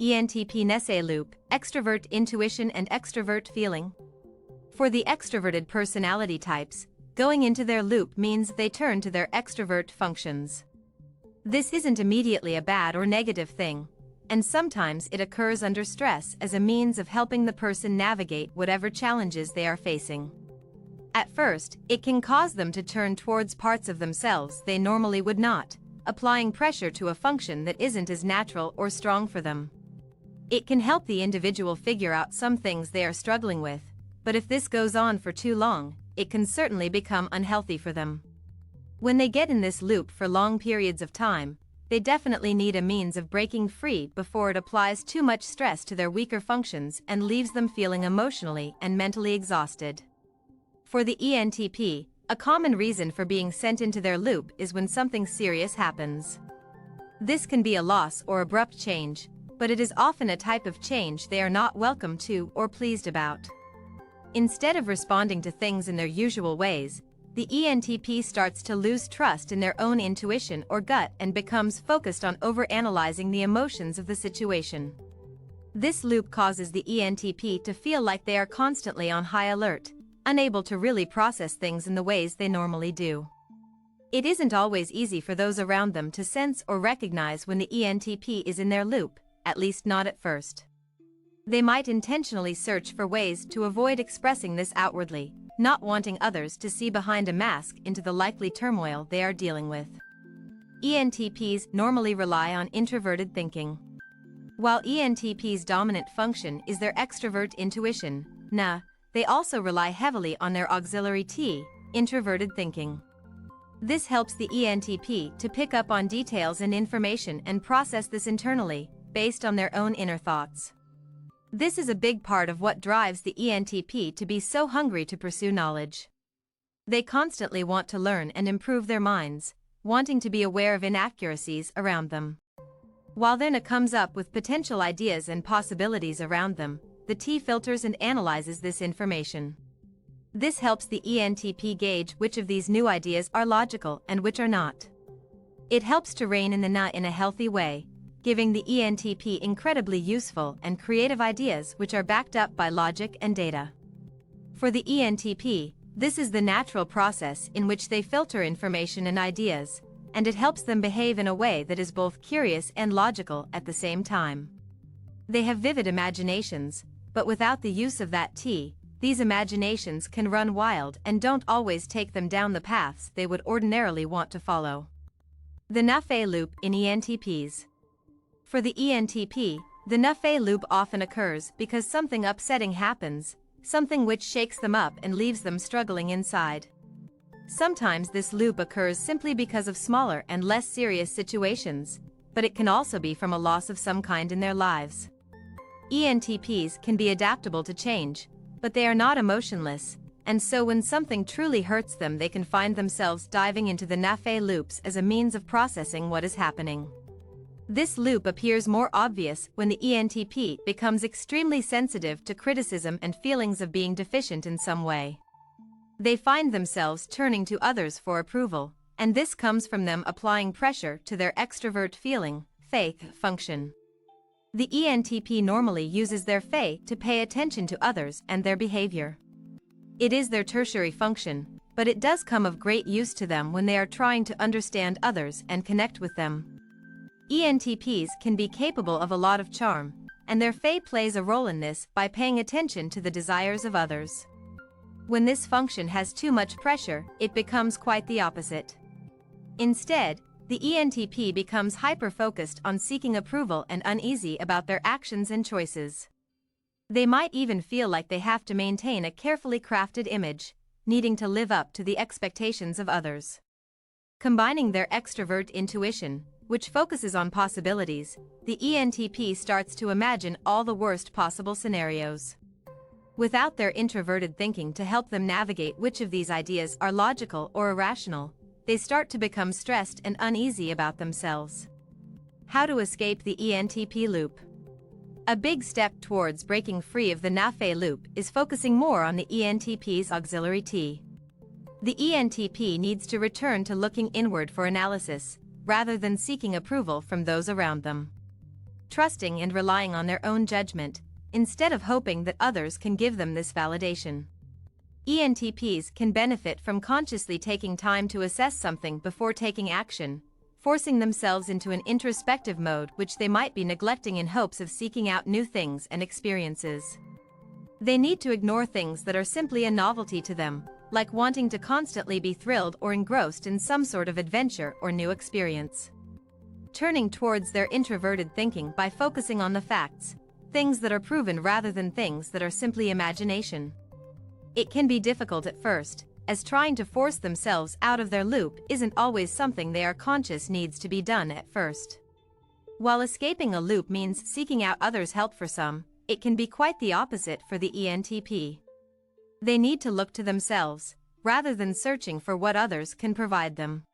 ENTP Nesse loop, extrovert intuition and extrovert feeling. For the extroverted personality types, going into their loop means they turn to their extrovert functions. This isn't immediately a bad or negative thing, and sometimes it occurs under stress as a means of helping the person navigate whatever challenges they are facing. At first, it can cause them to turn towards parts of themselves they normally would not, applying pressure to a function that isn't as natural or strong for them. It can help the individual figure out some things they are struggling with, but if this goes on for too long, it can certainly become unhealthy for them. When they get in this loop for long periods of time, they definitely need a means of breaking free before it applies too much stress to their weaker functions and leaves them feeling emotionally and mentally exhausted. For the ENTP, a common reason for being sent into their loop is when something serious happens. This can be a loss or abrupt change, but it is often a type of change they are not welcome to or pleased about. Instead of responding to things in their usual ways, the ENTP starts to lose trust in their own intuition or gut and becomes focused on overanalyzing the emotions of the situation. This loop causes the ENTP to feel like they are constantly on high alert, unable to really process things in the ways they normally do. It isn't always easy for those around them to sense or recognize when the ENTP is in their loop, at least not at first. They might intentionally search for ways to avoid expressing this outwardly, not wanting others to see behind a mask into the likely turmoil they are dealing with. ENTPs normally rely on introverted thinking. While ENTP's dominant function is their extrovert intuition, they also rely heavily on their auxiliary T, introverted thinking. This helps the ENTP to pick up on details and information and process this internally, based on their own inner thoughts. This is a big part of what drives the ENTP to be so hungry to pursue knowledge. They constantly want to learn and improve their minds, wanting to be aware of inaccuracies around them. While then comes up with potential ideas and possibilities around them, the T filters and analyzes this information. This helps the ENTP gauge which of these new ideas are logical and which are not. It helps to rein in the na in a healthy way, giving the ENTP incredibly useful and creative ideas which are backed up by logic and data. For the ENTP, this is the natural process in which they filter information and ideas, and it helps them behave in a way that is both curious and logical at the same time. They have vivid imaginations, but without the use of that T, these imaginations can run wild and don't always take them down the paths they would ordinarily want to follow. The Nafé loop in ENTPs. For the ENTP, the Nafé loop often occurs because something upsetting happens, something which shakes them up and leaves them struggling inside. Sometimes this loop occurs simply because of smaller and less serious situations, but it can also be from a loss of some kind in their lives. ENTPs can be adaptable to change, but they are not emotionless, and so when something truly hurts them they can find themselves diving into the Nafé loops as a means of processing what is happening. This loop appears more obvious when the ENTP becomes extremely sensitive to criticism and feelings of being deficient in some way. They find themselves turning to others for approval, and this comes from them applying pressure to their extrovert feeling, faith, function. The ENTP normally uses their faith to pay attention to others and their behavior. It is their tertiary function, but it does come of great use to them when they are trying to understand others and connect with them. ENTPs can be capable of a lot of charm, and their faith plays a role in this by paying attention to the desires of others. When this function has too much pressure, it becomes quite the opposite. Instead, the ENTP becomes hyper-focused on seeking approval and uneasy about their actions and choices. They might even feel like they have to maintain a carefully crafted image, needing to live up to the expectations of others. Combining their extrovert intuition, which focuses on possibilities, the ENTP starts to imagine all the worst possible scenarios. Without their introverted thinking to help them navigate which of these ideas are logical or irrational, they start to become stressed and uneasy about themselves. How to escape the ENTP loop? A big step towards breaking free of the Nafé loop is focusing more on the ENTP's auxiliary T. The ENTP needs to return to looking inward for analysis, rather than seeking approval from those around them. trusting and relying on their own judgment, instead of hoping that others can give them this validation. ENTPs can benefit from consciously taking time to assess something before taking action, forcing themselves into an introspective mode which they might be neglecting in hopes of seeking out new things and experiences. They need to ignore things that are simply a novelty to them, like wanting to constantly be thrilled or engrossed in some sort of adventure or new experience. Turning towards their introverted thinking by focusing on the facts, things that are proven rather than things that are simply imagination. It can be difficult at first, as trying to force themselves out of their loop isn't always something they are conscious needs to be done at first. While escaping a loop means seeking out others' help for some, it can be quite the opposite for the ENTP. They need to look to themselves, rather than searching for what others can provide them.